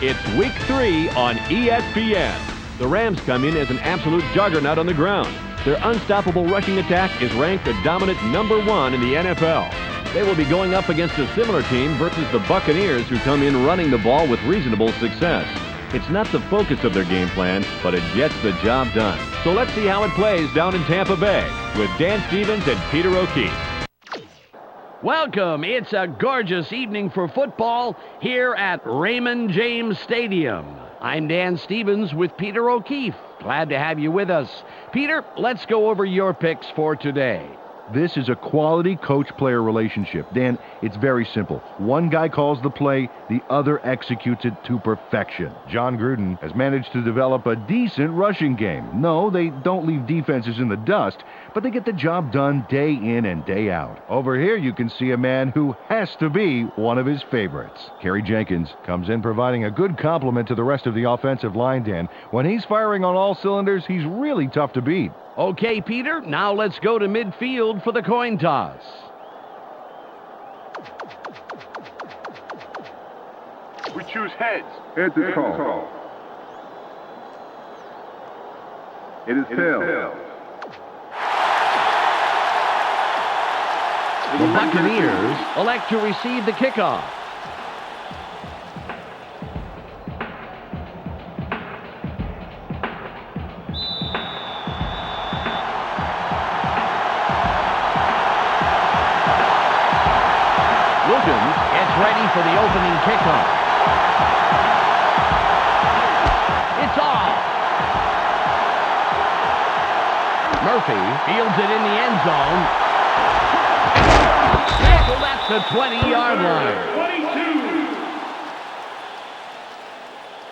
It's Week 3 on ESPN. The Rams come in as an absolute juggernaut on the ground. Their unstoppable rushing attack is ranked the dominant #1 in the NFL. They will be going up against a similar team versus the Buccaneers, who come in running the ball with reasonable success. It's not the focus of their game plan, but it gets the job done. So let's see how it plays down in Tampa Bay with Dan Stevens and Peter O'Keefe. Welcome. It's a gorgeous evening for football here at Raymond James Stadium. I'm Dan Stevens with Peter O'Keefe. Glad to have you with us. Peter, let's go over your picks for today. This is a quality coach-player relationship. Dan, it's very simple. One guy calls the play, the other executes it to perfection. John Gruden has managed to develop a decent rushing game. No, they don't leave defenses in the dust, but they get the job done day in and day out. Over here, you can see a man who has to be one of his favorites. Kerry Jenkins comes in providing a good complement to the rest of the offensive line, Dan. When he's firing on all cylinders, he's really tough to beat. Okay, Peter, now let's go to midfield for the coin toss. We choose heads. Heads is called. It is tails. The Buccaneers elect to receive the kickoff. Ready for the opening kickoff. It's off. Murphy fields it in the end zone. Tackled at the 20-yard line. 22.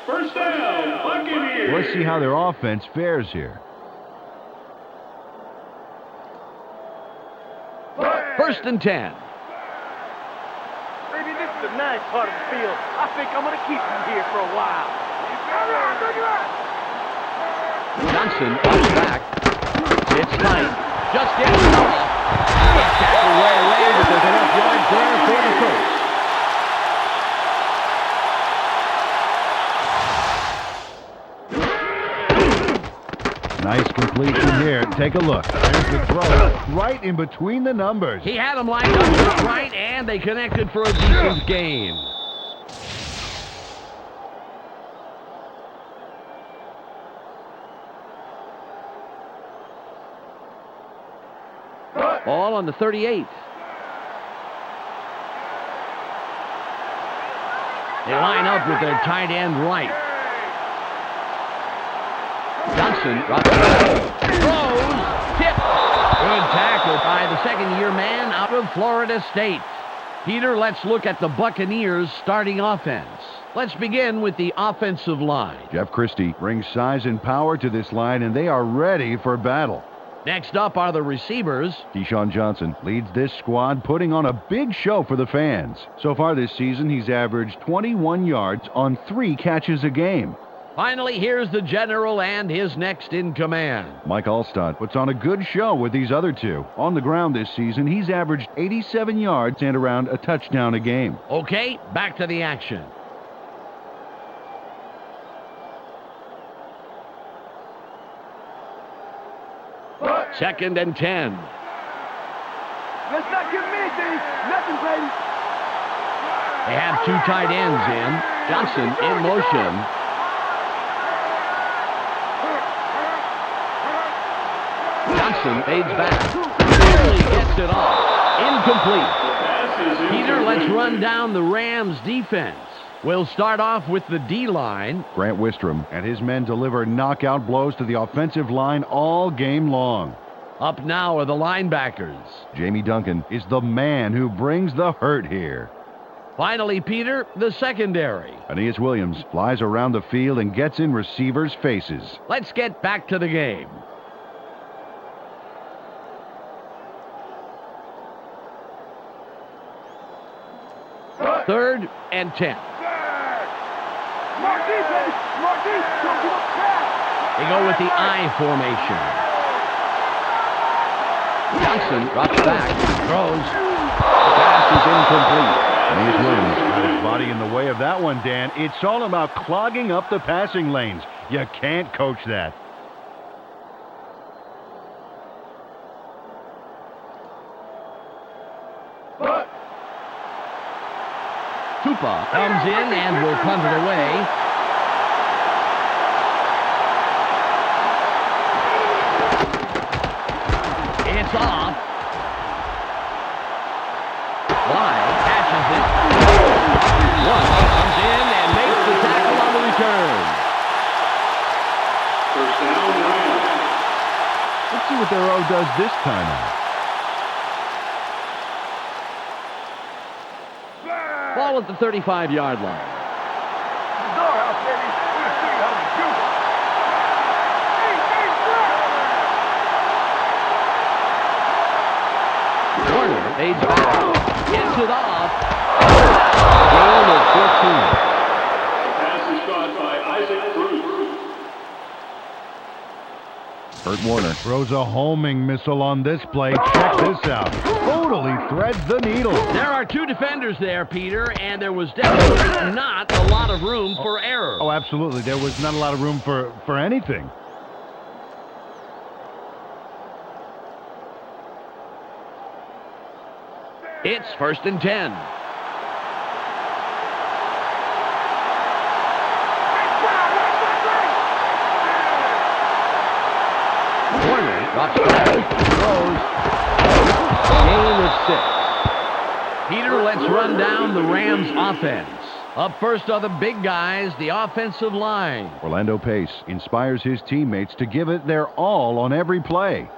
First down, Buccaneers. Let's see how their offense fares here. First and 10. The nice part of the field. I think I'm going to keep him here for a while. Johnson comes back. It's tight. Just gets it off. Tackled way away, but there's enough yards there for the first. Nice completion here. Take a look. There's the throw right in between the numbers. He had him lined up just right, and they connected for a decent gain. Ball on the 38. They line up with their tight end right. Johnson drops it. Throws. Tip. Good tackle by the second-year man out of Florida State. Peter, let's look at the Buccaneers' starting offense. Let's begin with the offensive line. Jeff Christie brings size and power to this line, and they are ready for battle. Next up are the receivers. Deshaun Johnson leads this squad, putting on a big show for the fans. So far this season, he's averaged 21 yards on 3 catches a game. Finally, here's the general and his next in command. Mike Alstott puts on a good show with these other two. On the ground this season, he's averaged 87 yards and around a touchdown a game. Okay, back to the action. Second and 10. Let's not give him anything. Nothing, baby. They have 2 tight ends in. Johnson in motion. Johnson fades back. Barely gets it off. Incomplete. Peter, let's run down the Rams' defense. We'll start off with the D-line. Grant Wistrom and his men deliver knockout blows to the offensive line all game long. Up now are the linebackers. Jamie Duncan is the man who brings the hurt here. Finally, Peter, the secondary. Aeneas Williams flies around the field and gets in receivers' faces. Let's get back to the game. Third and 10. They go with the I formation. Johnson drops back, throws. The pass is incomplete. Aeneas Williams Body in the way of that one, Dan. It's all about clogging up the passing lanes. You can't coach that. Tupa comes in and will punt it away. It's off. Wide catches it. One comes in and makes the tackle on the return. First down, Rams. Let's see what their O does this time. Ball at the 35-yard line. Warner fades back. Gets it off. Gain of 14. Pass is caught by Isaac Bruce. Kurt Warner throws a homing missile on this play. Check this out. Totally threads the needle. There are two defenders there, Peter, and there was definitely not a lot of room for error. Oh, absolutely. There was not a lot of room for anything. It's 1st and 10. Warner drops back, throws. Gain of 6. Peter, let's run down the Rams offense. Up first are the big guys, the offensive line. Orlando Pace inspires his teammates to give it their all on every play.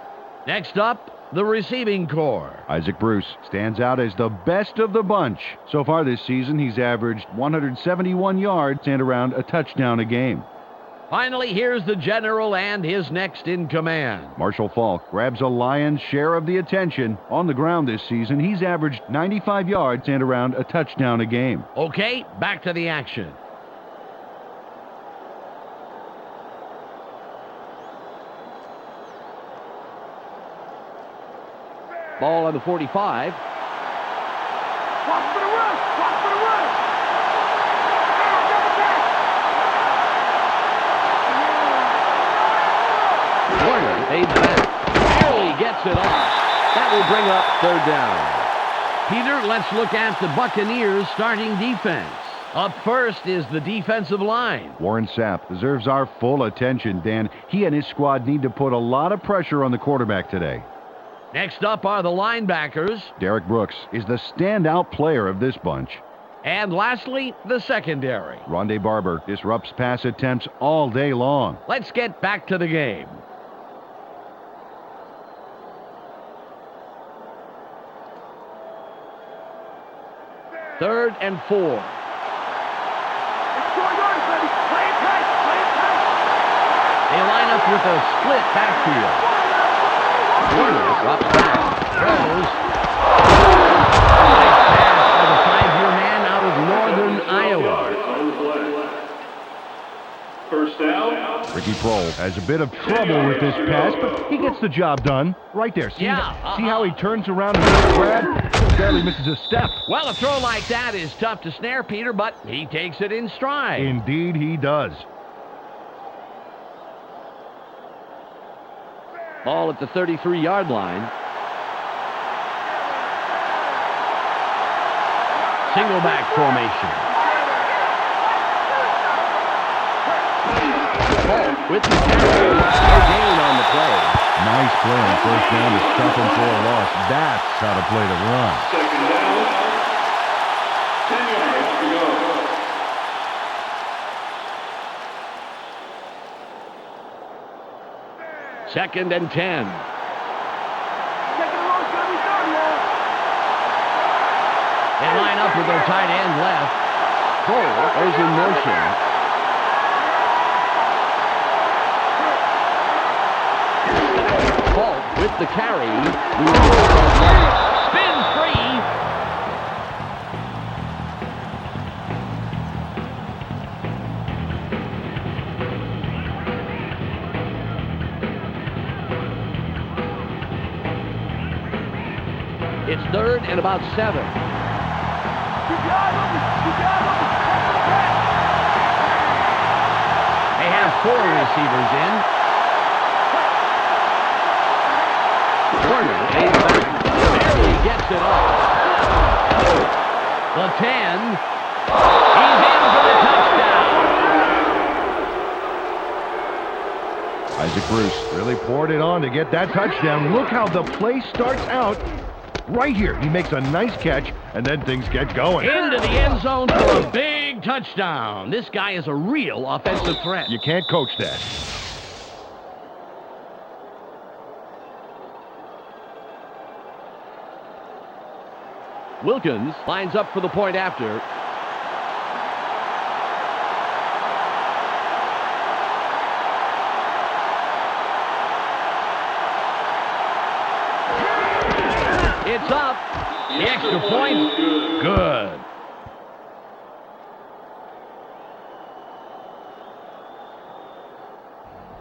Next up, the receiving corps. Isaac Bruce stands out as the best of the bunch. So far this season, he's averaged 171 yards and around a touchdown a game. Finally, here's the general and his next in command. Marshall Faulk grabs a lion's share of the attention. On the ground this season, he's averaged 95 yards and around a touchdown a game. Okay, back to the action. Ball on the 45. Watch for the run! Watch for the run! Warner fades back. Barely gets it off. That will bring up 3rd down. Peter, let's look at the Buccaneers starting defense. Up first is the defensive line. Warren Sapp deserves our full attention, Dan. He and his squad need to put a lot of pressure on the quarterback today. Next up are the linebackers. Derek Brooks is the standout player of this bunch. And lastly, the secondary. Rondé Barber disrupts pass attempts all day long. Let's get back to the game. Third and 4. It's 4 yards, baby! Play it tight! Play it tight! They line up with a split backfield. Warner drops back, throws. Nice pass by the 5-year man out of northern Iowa. First down. Ricky Prohl has a bit of trouble with this pass, but he gets the job done. Right there. See, see how he turns around and grab? Barely misses a step. Well, a throw like that is tough to snare, Peter, but he takes it in stride. Indeed he does. Ball at the 33-yard line. Single back formation. Ball with the carry. No gain on the play. Nice play on 1st down to stuff him for a loss. That's how to play the run. Second down. 10 yards to go. Second and 10. They line up with their tight end left. Cole is in motion. Paul with the carry. Spins free. It's 3rd and about 7. Keep your eye open! Keep your eye open! receivers in. Corner, barely gets it off. The 10. He's in for the touchdown. Isaac Bruce really poured it on to get that touchdown. Look how the play starts out right here. He makes a nice catch, and then things get going. Into the end zone for a big touchdown. This guy is a real offensive threat. You can't coach that. Wilkins lines up for the point after. It's up. The extra point. Good.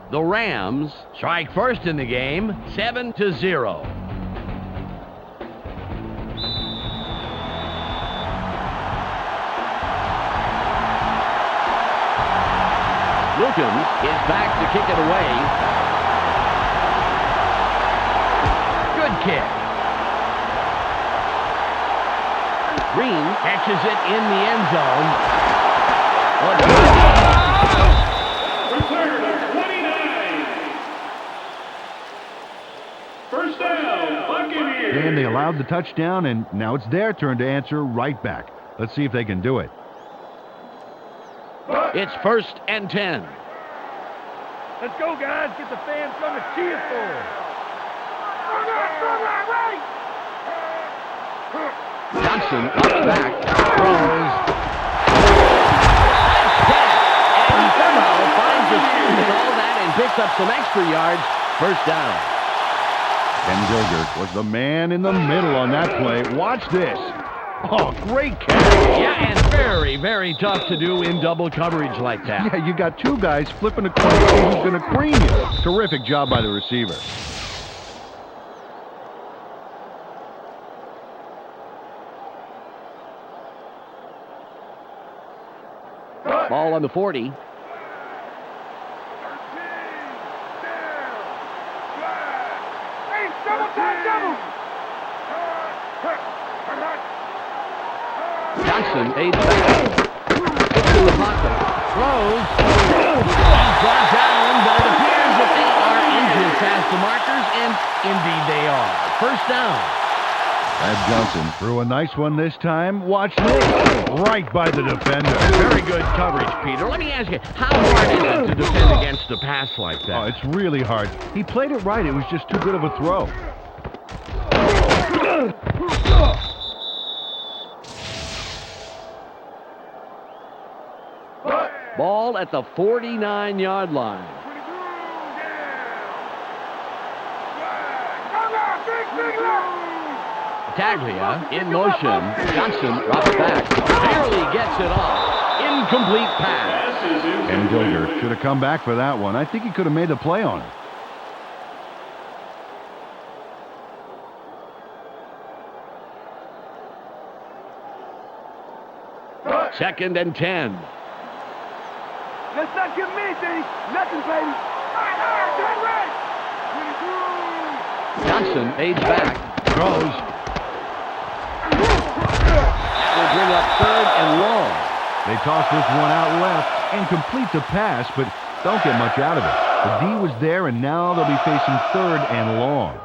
The Rams strike first in the game, 7-0. Wilkins Is back to kick it away. Good kick. Green catches it in the end zone. Return of 29. First down, Buccaneers. And they allowed the touchdown, and now it's their turn to answer right back. Let's see if they can do it. It's 1st and 10. Let's go, guys. Get the fans coming to cheer for us. Johnson up back, throws. And he somehow finds a shoot and all that and picks up some extra yards. First down. Ken Gilgert was the man in the middle on that play. Watch this. Oh, great catch. Yeah, and very, very tough to do in double coverage like that. Yeah, you got two guys flipping a coin to see who's going to cream you. Terrific job by the receiver. Ball on the 40. Johnson aids back. Gets in the pocket. Throws. He's brought down, but it appears that they are injured past the markers, and indeed they are. First down. Brad Johnson threw a nice one this time. Watch this. Right by the defender. Very good coverage, Peter. Let me ask you, how hard is it to defend against a pass like that? Oh, it's really hard. He played it right. It was just too good of a throw. Ball at the 49-yard line. Taglia in motion. Johnson drops back. Barely gets it off. Incomplete pass. Ken Gilgert should have come back for that one. I think he could have made the play on it. Second and 10. Let's not give me anything. Nothing, baby. Johnson aids back. Throws. That will bring up 3rd and long. They toss this one out left and complete the pass, but don't get much out of it. The D was there, and now they'll be facing 3rd and long.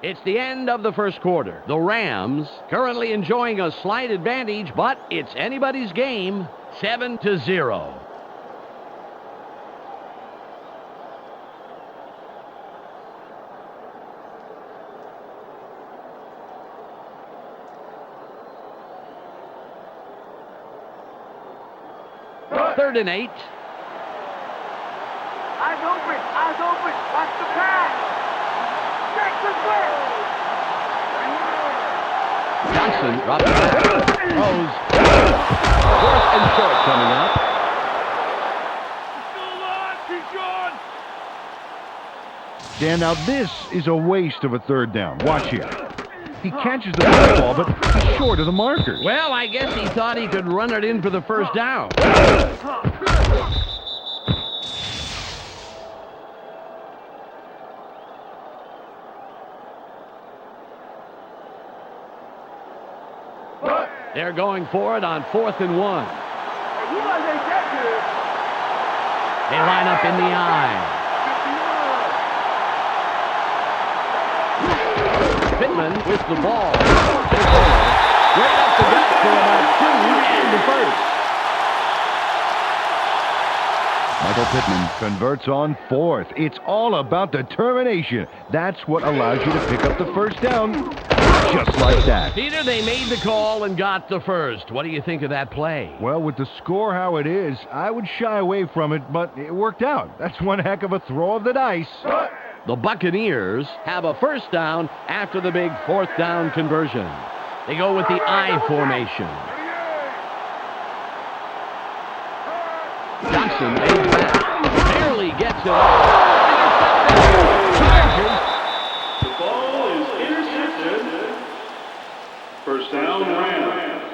It's the end of the first quarter. The Rams currently enjoying a slight advantage, but it's anybody's game, 7-0. Third and 8. Eyes open. Eyes open. Watch the pass. Johnson drops back. Throws. 4th and short coming up. Dan, now this is a waste of a 3rd down. Watch here. He catches the football, but he's short of the markers. Well, I guess he thought he could run it in for the first down. They're going for it on 4th and 1. They line up in the eye. Pittman with the ball. Right up the gut for about 2 and the first. Michael Pittman converts on 4th. It's all about determination. That's what allows you to pick up the first down. Just like that. Peter, they made the call and got the first. What do you think of that play? Well, with the score how it is, I would shy away from it, but it worked out. That's one heck of a throw of the dice. The Buccaneers have a first down after the big 4th down conversion. They go with the I formation. Johnson lays back. Barely gets it off. Chargers. The ball is intercepted. First down, Rams.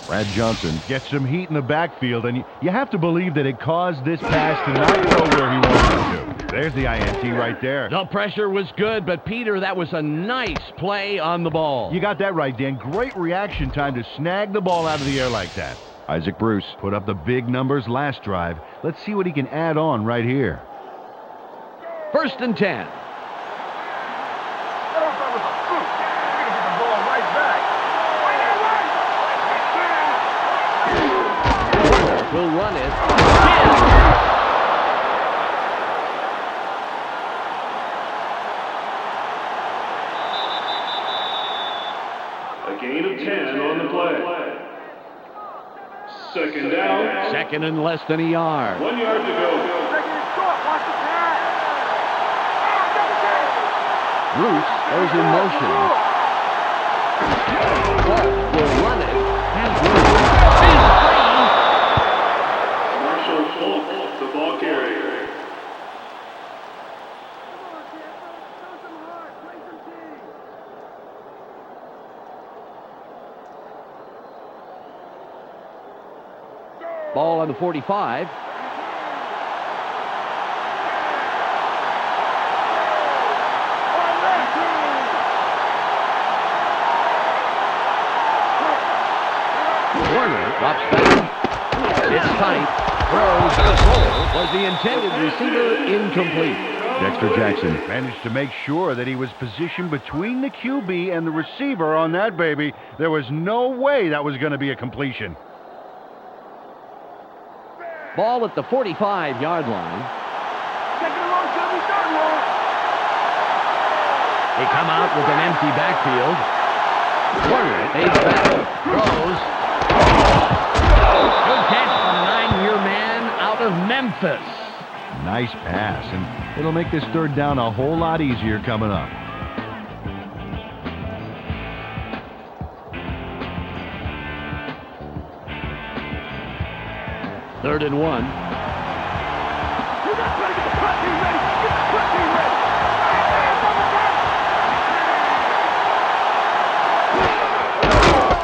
Brad Johnson gets some heat in the backfield, and you have to believe that it caused this pass to not go where he wanted it to. There's the INT right there. The pressure was good, but Peter, that was a nice play on the ball. You got that right, Dan. Great reaction time to snag the ball out of the air like that. Isaac Bruce put up the big numbers last drive. Let's see what he can add on right here. 1st and 10. Will run it. A gain of 10 on the play. Second down. 2nd and less than a yard. 1 yard to go. Bruce goes in motion. Ball will run it. Marshall Falk, the ball carrier. Ball on the 45. Warner drops back. It's tight. Throws. The goal was the intended receiver incomplete. Dexter Jackson managed to make sure that he was positioned between the QB and the receiver on that baby. There was no way that was going to be a completion. Ball at the 45-yard line. They come out with an empty backfield. Warner fades back. Throws. Good catch from a 9-year man out of Memphis. Nice pass, and it'll make this 3rd down a whole lot easier coming up. Third and 1.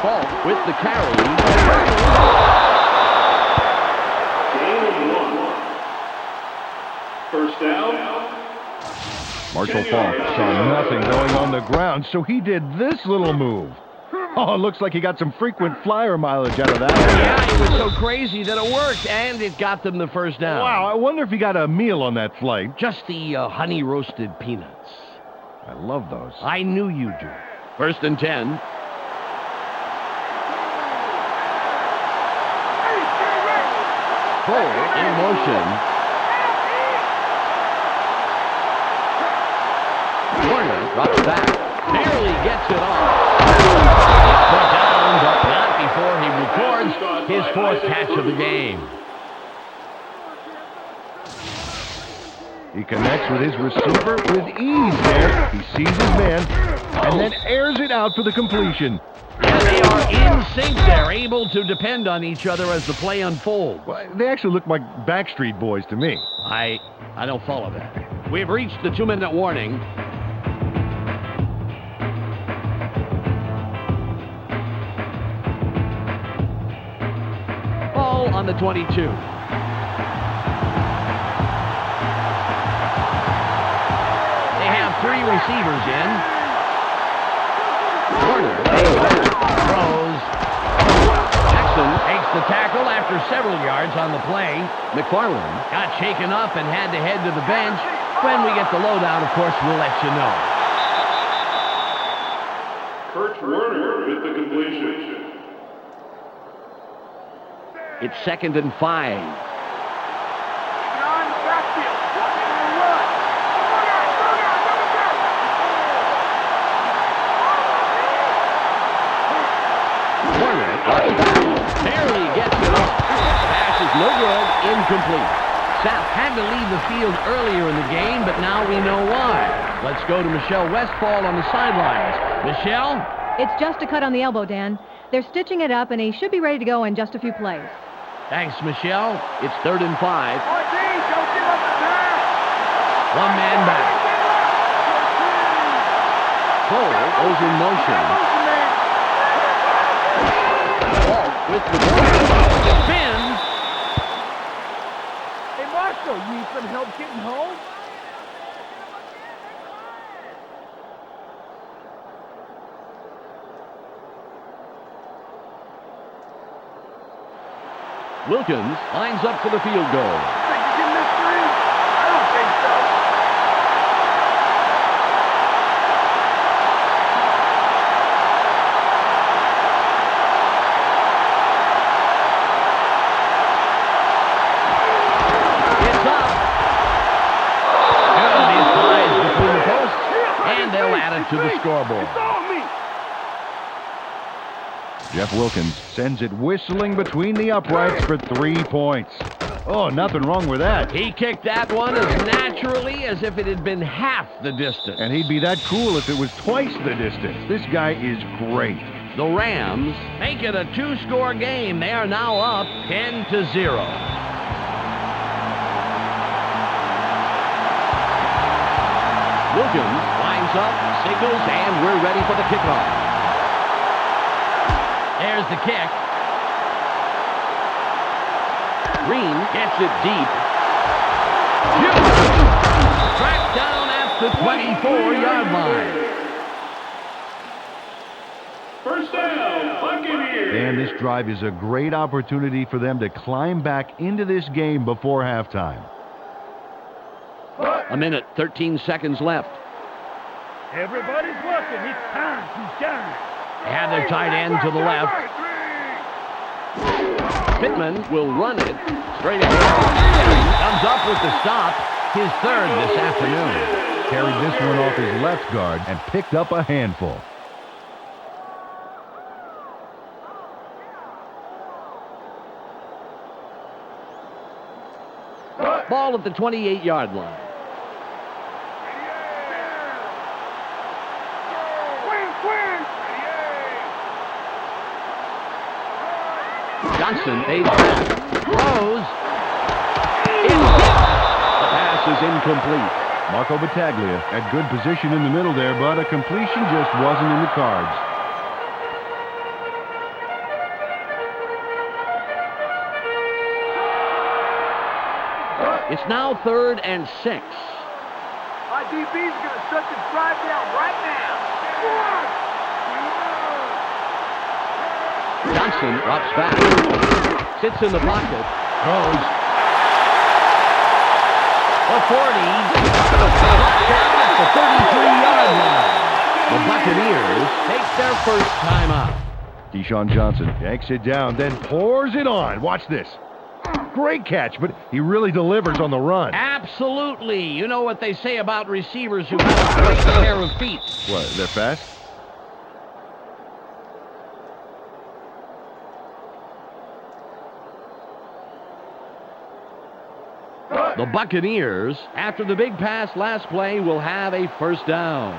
Falk with the carry. Gain of 1. First down. Marshall Falk saw nothing going on the ground, so he did this little move. Oh, it looks like he got some frequent flyer mileage out of that. Yeah, it was so crazy that it worked, and it got them the first down. Wow, I wonder if he got a meal on that flight. Just the honey-roasted peanuts. I love those. I knew you do. 1st and 10. Full in motion. Warner drops back. Barely gets it off. Put down, but not before he records his 4th catch of the game. He connects with his receiver with ease there. He sees his man and then airs it out for the completion. Yeah, they are in sync. They're able to depend on each other as the play unfolds. Well, they actually look like Backstreet Boys to me. I don't follow that. We've reached the 2-minute warning. on the 22. They have 3 receivers in. Warner throws. Jackson takes the tackle after several yards on the play. McFarland got shaken up and had to head to the bench. When we get the lowdown, of course, we'll let you know. Kurt Warner with the completion. It's 2nd and 5. Warner barely gets it up. Pass is no good, incomplete. South had to leave the field earlier in the game, but now we know why. Let's go to Michelle Westfall on the sidelines. Michelle? It's just a cut on the elbow, Dan. They're stitching it up, and he should be ready to go in just a few plays. Thanks, Michelle. It's 3rd and 5. Don't give up the pass. 1 man back. Cole goes in motion. Ball with the ball. Spins. Hey, Marshall, you need some help getting home? Wilkins lines up for the field goal. Think you can miss 3? I don't think so. It's up. Good. He slides between the posts, and they'll add it to the scoreboard. It's on me. Jeff Wilkins sends it whistling between the uprights for 3 points. Oh, nothing wrong with that. He kicked that one as naturally as if it had been half the distance. And he'd be that cool if it was twice the distance. This guy is great. The Rams make it a 2-score game. They are now up 10-0. Wilkins lines up, signals, and we're ready for the kickoff. There's the kick. Green gets it deep. Tracked down at the 24-yard line. First down, Buccaneers. And this drive is a great opportunity for them to climb back into this game before halftime. 1 minute, 13 seconds left. Everybody's looking. It's time to shine. They have their tight end to the left. Pittman will run it straight ahead. Comes up with the stop. His 3rd this afternoon. Carried this one off his left guard and picked up a handful. Ball at the 28-yard line. Johnson aids back. Throws. The pass is incomplete. Marco Battaglia had good position in the middle there, but a completion just wasn't in the cards. It's now 3rd and 6. My DB's going to shut this drive down right now. Johnson drops back. Sits in the pocket. Throws. The 40. Down at the 33-yard line. The Buccaneers take their first time out. Deshaun Johnson yanks it down, then pours it on. Watch this. Great catch, but he really delivers on the run. Absolutely. You know what they say about receivers who have a great pair of feet. What, they're fast? The Buccaneers, after the big pass last play, will have a first down.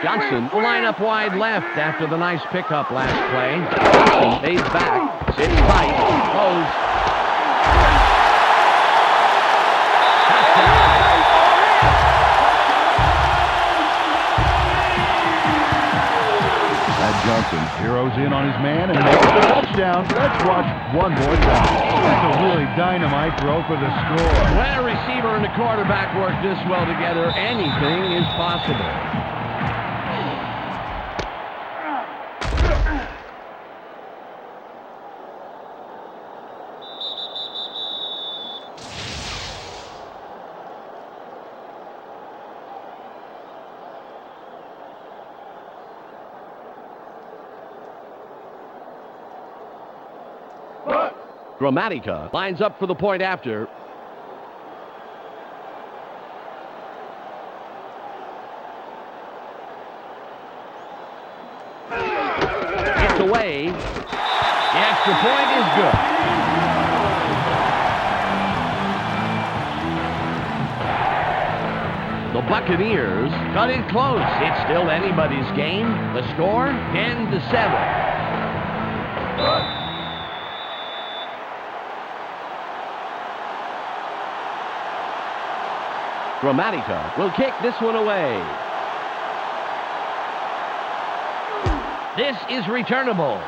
Johnson will line up wide left after the nice pickup last play. Johnson fades back, sits tight, throws. That Johnson zeroes in on his man and makes the touchdown. Let's watch one more time. That's a really dynamite throw for the score. When a receiver and a quarterback work this well together, anything is possible. Gramatica lines up for the point after. It's away. The extra point is good. The Buccaneers cut it close. It's still anybody's game. The score, 10-7. Gramatica will kick this one away. This is returnable.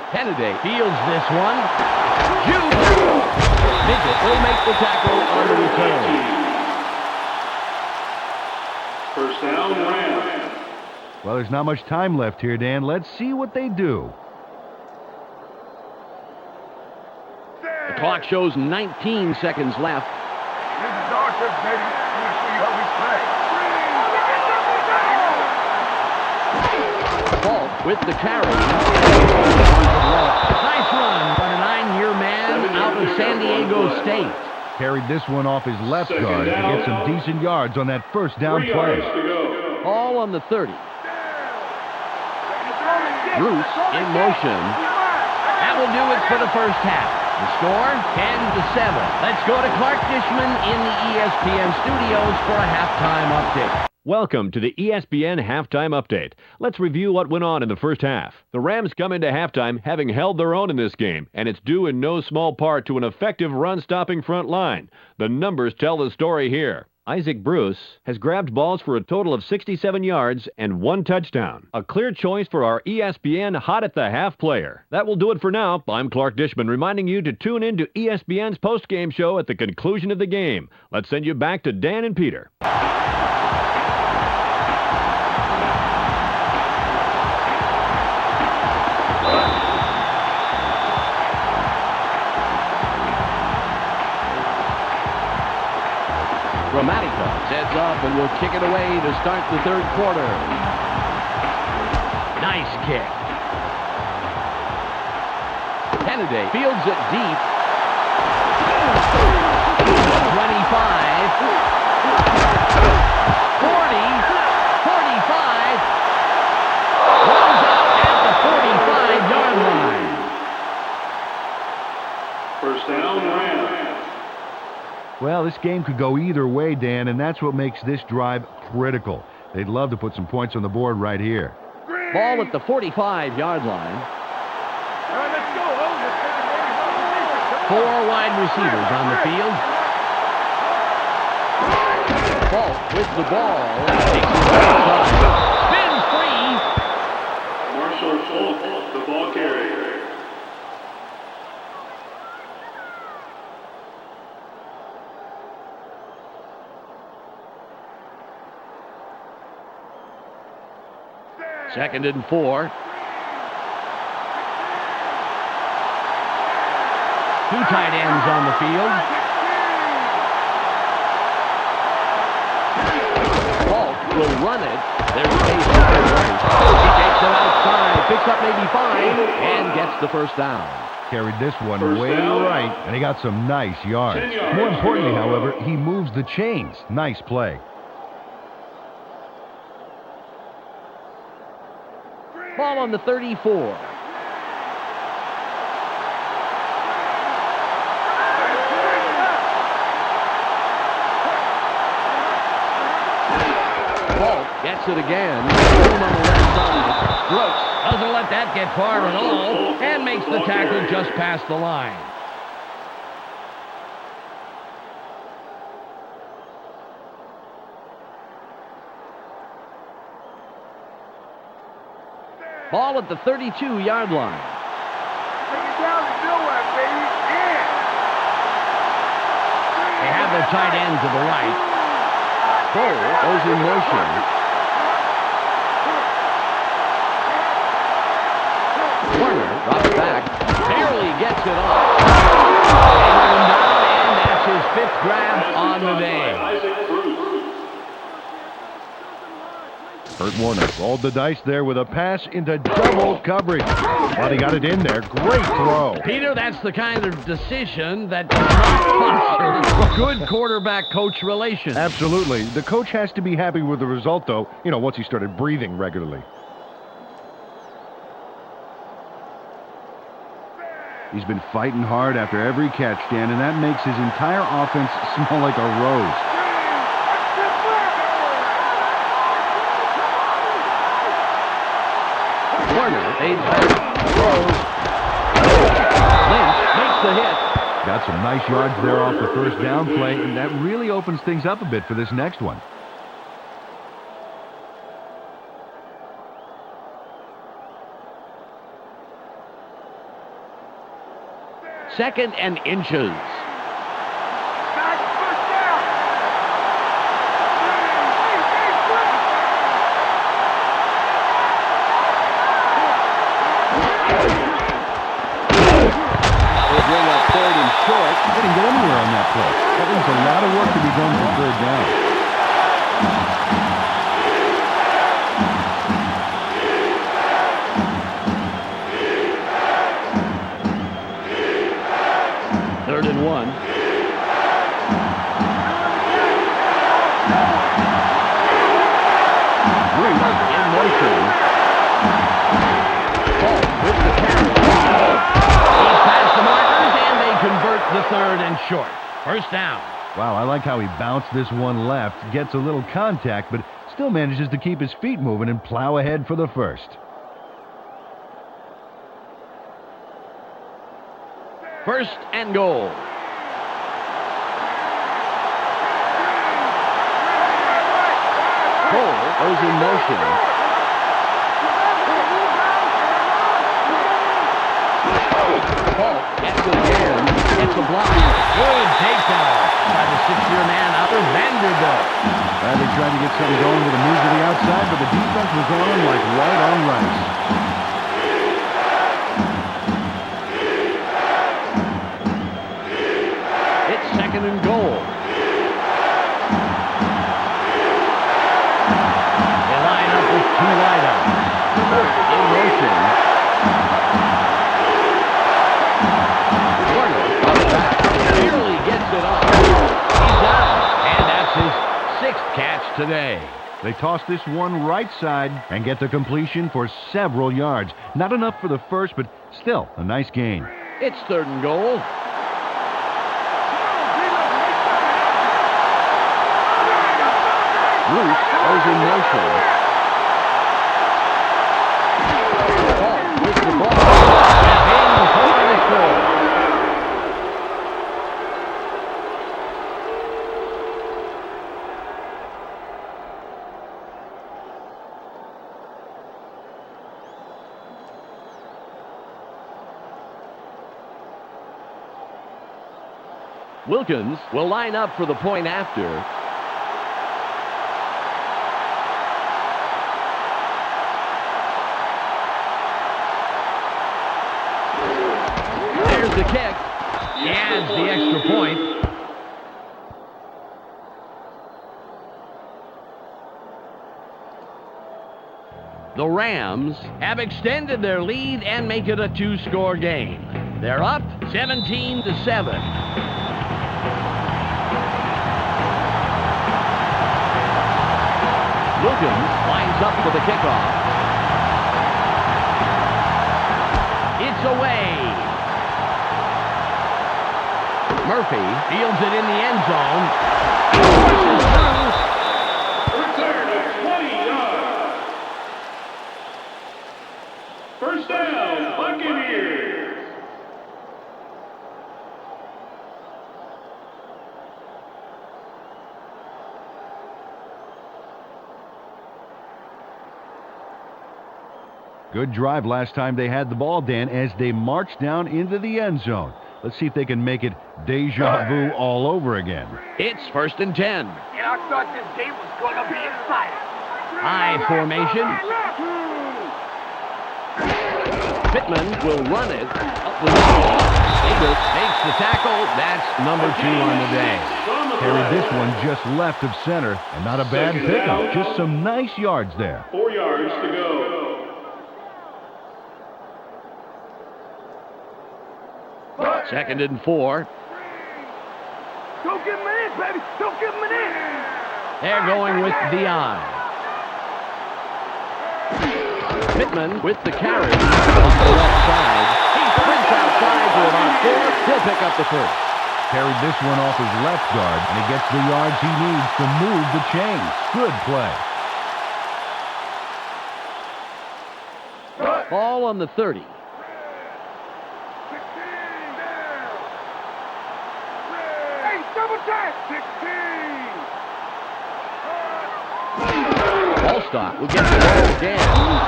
Kennedy fields this one. Midget will make the tackle on the return. First down, Rams. Well, there's not much time left here, Dan. Let's see what they do. The clock shows 19 seconds left. This is our turn, baby. We'll see how we play. Fault with the carry. Nice run by the 9-year man out of San Diego State. Carried this one off his left guard to get some decent yards on that first down 3 play. yards to go. All on the 30. Bruce in motion. That will do it for the first half. The score, 10-7. Let's go to Clark Dishman in the ESPN studios for a halftime update. Welcome to the ESPN Halftime Update. Let's review what went on in the first half. The Rams come into halftime having held their own in this game, and it's due in no small part to an effective run-stopping front line. The numbers tell the story here. Isaac Bruce has grabbed balls for a total of 67 yards and 1 touchdown. A clear choice for our ESPN Hot at the Half player. That will do it for now. I'm Clark Dishman reminding you to tune in to ESPN's post-game show at the conclusion of the game. Let's send you back to Dan and Peter. Gramatica sets up and will kick it away to start the third quarter. Nice kick. Kennedy fields it deep. 25. 40. 45. Runs out at the 45-yard line. First down, Rams. Well, this game could go either way, Dan, and that's what makes this drive critical. They'd love to put some points on the board right here. Ball at the 45-yard line. All right, let's go. Let's take the baby off the defense. 4 wide receivers on the field. Fault with the ball. Takes it outside. Spins free. Marshall Fault, the ball carrier. Second and 4. 2 tight ends on the field. Fault will run it. There's space on the right. He takes it outside, picks up maybe 5, and gets the first down. Carried this one First way down. right, and he got some nice yards. 10 yards. More importantly, however, he moves the chains. Nice play. Ball on the 34. Fault gets it again. Home on the left side. Brooks doesn't let that get far at all and makes the tackle just past the line. Ball at the 32-yard line. Take it down to nowhere, baby. Yeah. They have their tight end to the right. Cole goes in motion. Warner drops back. Barely gets it off. They bring him down, and that's his 5th grab on the day. Kurt Warner rolled the dice there with a pass into double coverage. But he got it in there. Great throw. Peter, that's the kind of decision that does not foster good quarterback-coach relations. Absolutely. The coach has to be happy with the result, though, once he started breathing regularly. He's been fighting hard after every catch, Dan, and that makes his entire offense smell like a rose. Warner fades back, throws. Lynch makes the hit. Got some nice yards there off the first down play, and that really opens things up a bit for this next one. Second and inches. He didn't get anywhere on that play. That means a lot of work to be done for third down. Third and 1. Bruce in motion. Ball with the carry. He's past the markers, and they convert the 3rd and short. First down. Wow, I like how he bounced this one left, gets a little contact, but still manages to keep his feet moving and plow ahead for the first. First and goal. Cole goes in motion. Paul gets it again. Gets a block. Good takedown by the 6-year man out of Vanderbilt. They tried to get something going with a move to the outside, but the defense was on him like white on rice. It's second and goal. They line up with 2 wideouts. In motion. Warner comes back. Barely gets it off. He's down. And that's his 6th catch today. They toss this one right side and get the completion for several yards. Not enough for the first, but still a nice gain. It's third and goal. Bruce goes in motion. Ball with the ball. And for the score. Wilkins will line up for the point after. There's the kick. He adds the extra point. The Rams have extended their lead and make it a 2-score game. They're up 17-7. Wilkins lines up for the kickoff. It's away. Murphy fields it in the end zone. Pushes through. Return of 20 yards. First down, Buccaneers. Good drive last time they had the ball, Dan, as they march down into the end zone. Let's see if they can make it deja vu all over again. It's 1st and 10. And I thought this game was going to be exciting. I formation. Pittman will run it up the middle. Davis makes the tackle. That's number 2 on the day. Carried this one just left of center, and not a bad pickup. Just some nice yards there. 4 yards to go. 2nd and 4. Don't give him an inch, baby. Don't give him an inch. They're going with Dion. Pittman with the carry on the left side. He sprints outside to about 4. He'll pick up the first. Carried this one off his left guard, and he gets the yards he needs to move the chains. Good play. Ball on the 30. Hey, double time. 16. Ballstock will get the ball again.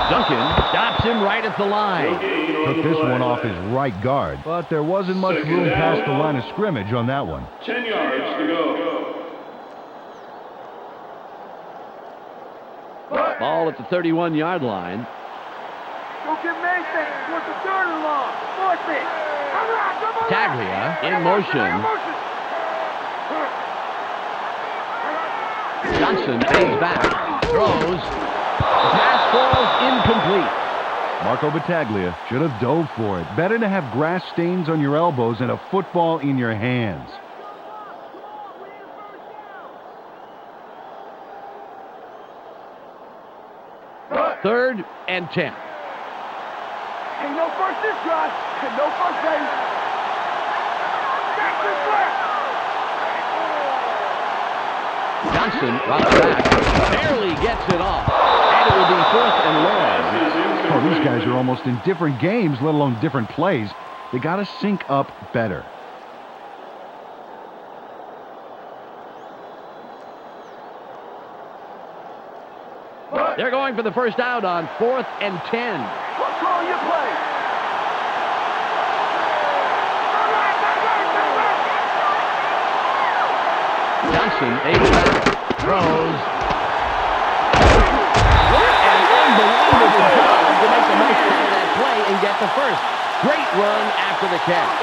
Duncan stops him right at the line. Took this one off his right guard, but there wasn't much room past the line of scrimmage on that one. 10 yards to go. Ball at the 31-yard line. Don't give him anything. What's the 3rd and long? 4th thing. Taglia in motion. Johnson stays back. Throws. The pass falls incomplete. Marco Battaglia should have dove for it. Better to have grass stains on your elbows than a football in your hands. 3rd and 10. Ain't no first this drive. Ain't no first, baby. Back to left. Johnson drops back. Barely gets it off. And it will be 4th and long. Oh, these guys are almost in different games, let alone different plays. They got to sync up better. They're going for the first out on 4th and 10. Control your play. Johnson, throws. What an unbelievable job to make the most out of that play and get the first. Great run after the catch.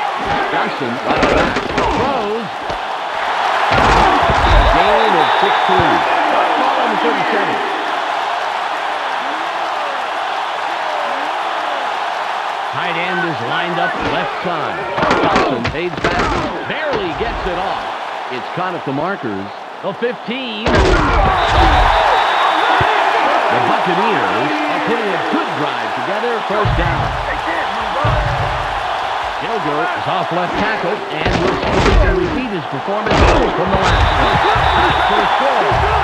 Johnson, right back, throws. Gain of 16. Ball on the 37. Tight end is lined up left side. Johnson fades back. Barely gets it off. It's caught at the markers. The 15. The Buccaneers are putting a good drive together. First down. Gilbert is off left tackle, and we'll see if he can repeat his performance from the last one. Back for a score.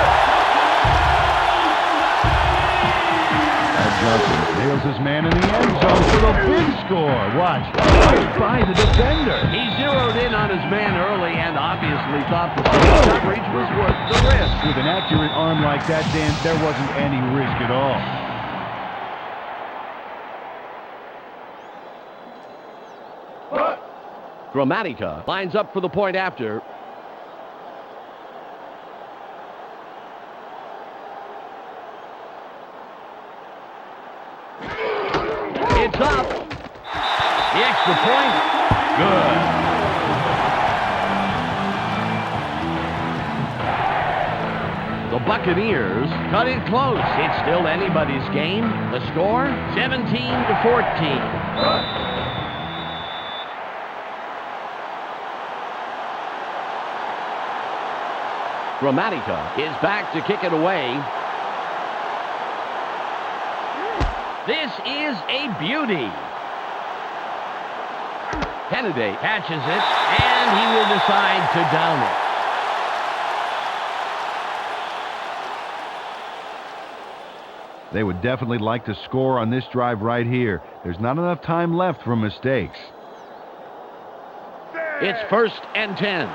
Johnson nails his man in the end zone for the big score. Watch, right by the defender. He zeroed in on his man early and obviously thought the coverage was worth the risk. With an accurate arm like that, Dan, there wasn't any risk at all. Gramatica lines up for the point after. It's up. The extra point. Good. The Buccaneers cut it close. It's still anybody's game. The score, 17-14. Gramatica is back to kick it away. This is a beauty. Kennedy catches it, and he will decide to down it. They would definitely like to score on this drive right here. There's not enough time left for mistakes. It's 1st and 10.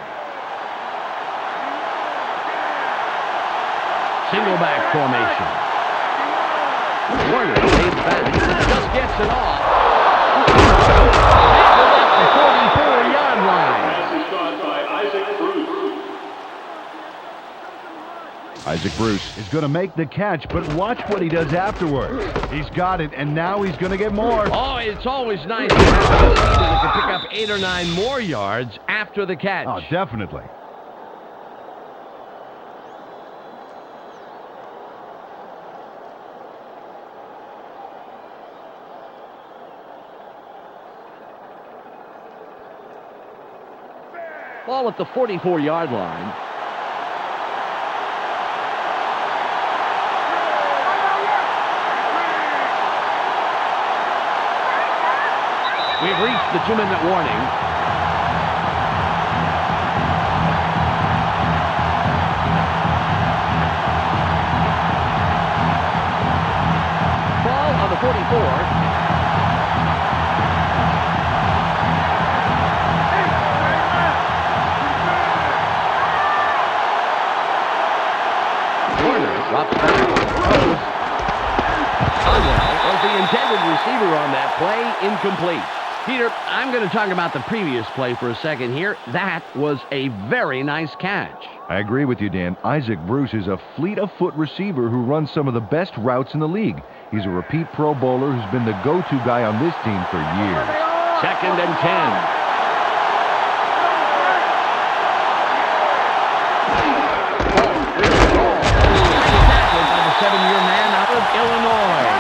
Single back formation. Warner stays back. gets it off. Tackled at the 44-yard line. Pass is caught by Isaac Bruce. Isaac Bruce is going to make the catch, but watch what he does afterwards. He's got it, and now he's going to get more. Oh, it's always nice to have a receiver that can pick up 8 or 9 more yards after the catch. Oh, definitely. Ball at the 44-yard line. We've reached the 2-minute warning. Ball on the 44. Drops back. Conwell was the intended receiver on that play. Incomplete. Peter, I'm going to talk about the previous play for a second here. That was a very nice catch. I agree with you, Dan. Isaac Bruce is a fleet-of-foot receiver who runs some of the best routes in the league. He's a repeat Pro Bowler who's been the go-to guy on this team for years. 2nd and 10. Seven-year man out of Illinois.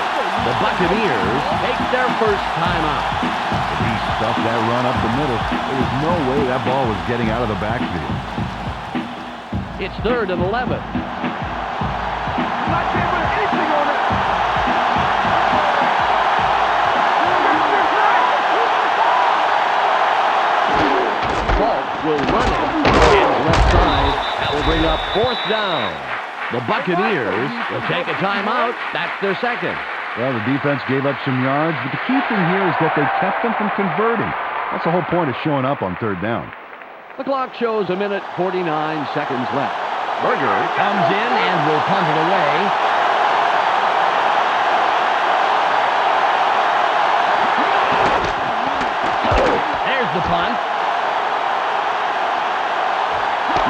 The Buccaneers take their first time out. He stuffed that run up the middle. There was no way that ball was getting out of the backfield. It's 3rd and 11. Falk will run it. Hands left side. That will bring up 4th down. The Buccaneers will take a timeout. That's their second. Well, the defense gave up some yards, but the key thing here is that they kept them from converting. That's the whole point of showing up on 3rd down. The clock shows 1:49 left. Berger comes in and will punt it away. There's the punt.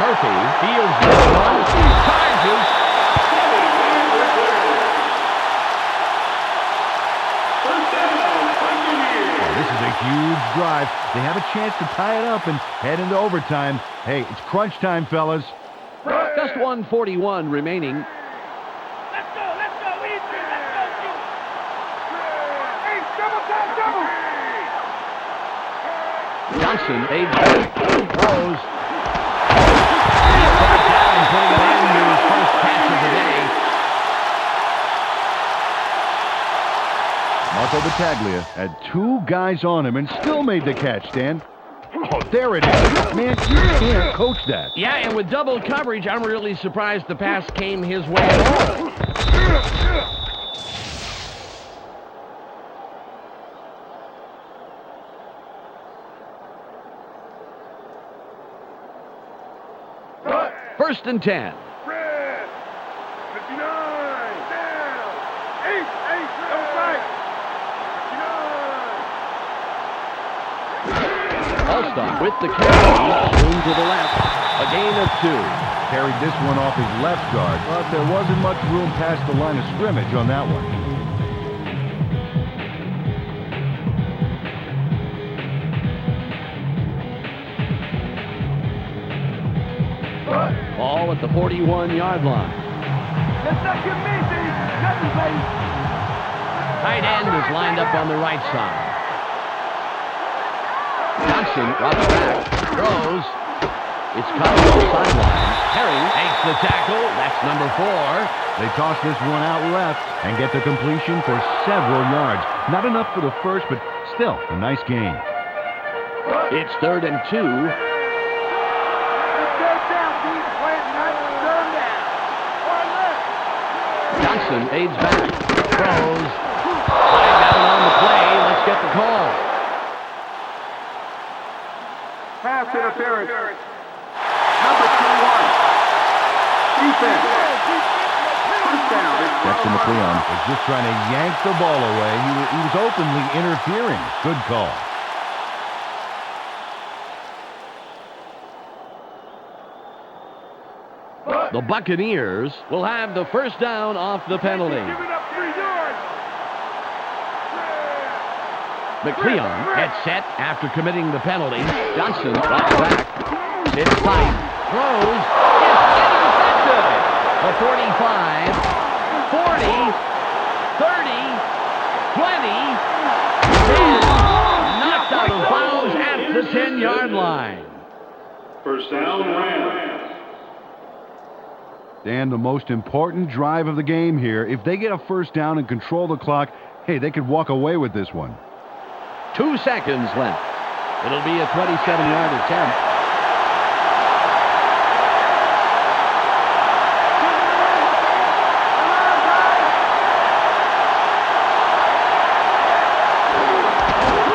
Murphy fields this one. Charges. This is a huge drive. They have a chance to tie it up and head into overtime. Hey, it's crunch time, fellas. Just 1:41 remaining. Let's go, easy, let's go, hey, double. Johnson, they throws. Putting it in his first catch of the day. Marco Battaglia had 2 guys on him and still made the catch, Dan. Oh, there it is. Man, you can't coach that. Yeah, and with double coverage, I'm really surprised the pass came his way at all. First and 10. Red, 59, down, 8, don't fight, 59. Allstott with the carry, soon to the left, a gain of 2. Carried this one off his left guard, but there wasn't much room past the line of scrimmage on that one. Ball at the 41-yard line. Let's not get busy, nothing, baby. Tight end is lined up on the right side. Johnson drops back, throws. It's caught on the sideline. Herring takes the tackle. That's number 4. They toss this one out left and get the completion for several yards. Not enough for the first, but still a nice gain. It's 3rd and 2. Johnson aids back, throws, flying down on the play. Let's get the call. Pass interference. Number 21. Defense. First down. Dexter McLeon was just trying to yank the ball away. He was openly interfering. Good call. The Buccaneers will have the first down off the penalty. Give it up 3 yards. McLeon gets set after committing the penalty. Johnson drops back. It's tight. Throws. It's intercepted. The 45, 40, 30, 20, 10. Knocked out of bounds at the 10-yard line. First down, Rams. Dan, the most important drive of the game here. If they get a first down and control the clock, hey, they could walk away with this one. 2 seconds left. It'll be a 27-yard attempt.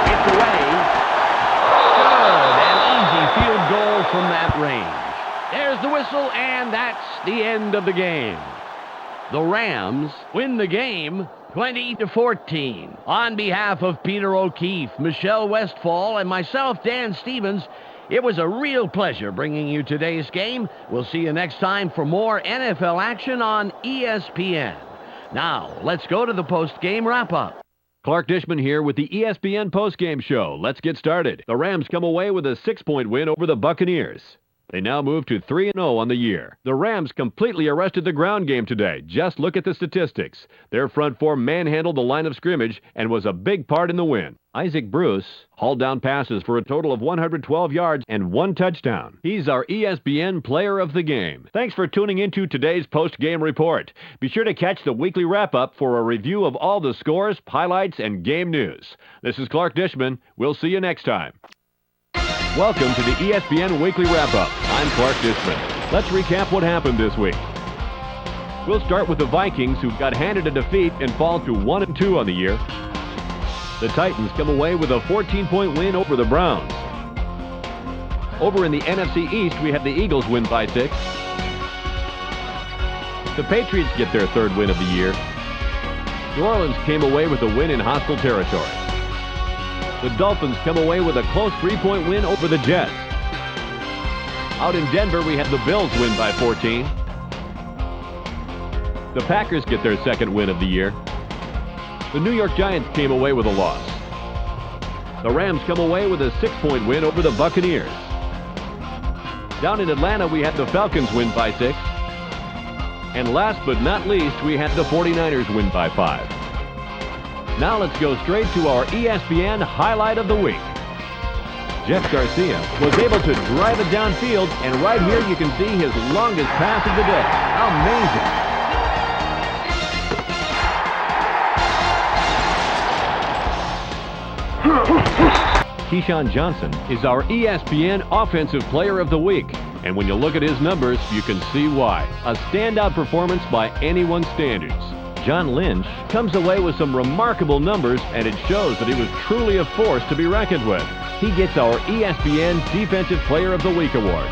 It's away. Good. An easy field goal from that range. There's the whistle, and that's the end of the game. The Rams win the game 20-14. On behalf of Peter O'Keefe, Michelle Westfall, and myself, Dan Stevens, it was a real pleasure bringing you today's game. We'll see you next time for more NFL action on ESPN. Now, let's go to the post-game wrap-up. Clark Dishman here with the ESPN postgame show. Let's get started. The Rams come away with a 6-point win over the Buccaneers. They now move to 3-0 on the year. The Rams completely arrested the ground game today. Just look at the statistics. Their front four manhandled the line of scrimmage and was a big part in the win. Isaac Bruce hauled down passes for a total of 112 yards and 1 touchdown. He's our ESPN player of the game. Thanks for tuning into today's post-game report. Be sure to catch the weekly wrap-up for a review of all the scores, highlights, and game news. This is Clark Dishman. We'll see you next time. Welcome to the ESPN Weekly Wrap-Up. I'm Clark Dishman. Let's recap what happened this week. We'll start with the Vikings, who got handed a defeat and fall to 1-2 on the year. The Titans come away with a 14-point win over the Browns. Over in the NFC East, we have the Eagles win by 6. The Patriots get their 3rd win of the year. New Orleans came away with a win in hostile territory. The Dolphins come away with a close 3-point win over the Jets. Out in Denver, we had the Bills win by 14. The Packers get their 2nd win of the year. The New York Giants came away with a loss. The Rams come away with a 6-point win over the Buccaneers. Down in Atlanta, we had the Falcons win by 6. And last but not least, we had the 49ers win by 5. Now let's go straight to our ESPN Highlight of the Week. Jeff Garcia was able to drive it downfield, and right here you can see his longest pass of the day. Amazing. Keyshawn Johnson is our ESPN Offensive Player of the Week. And when you look at his numbers, you can see why. A standout performance by anyone's standards. John Lynch comes away with some remarkable numbers, and it shows that he was truly a force to be reckoned with. He gets our ESPN Defensive Player of the Week award.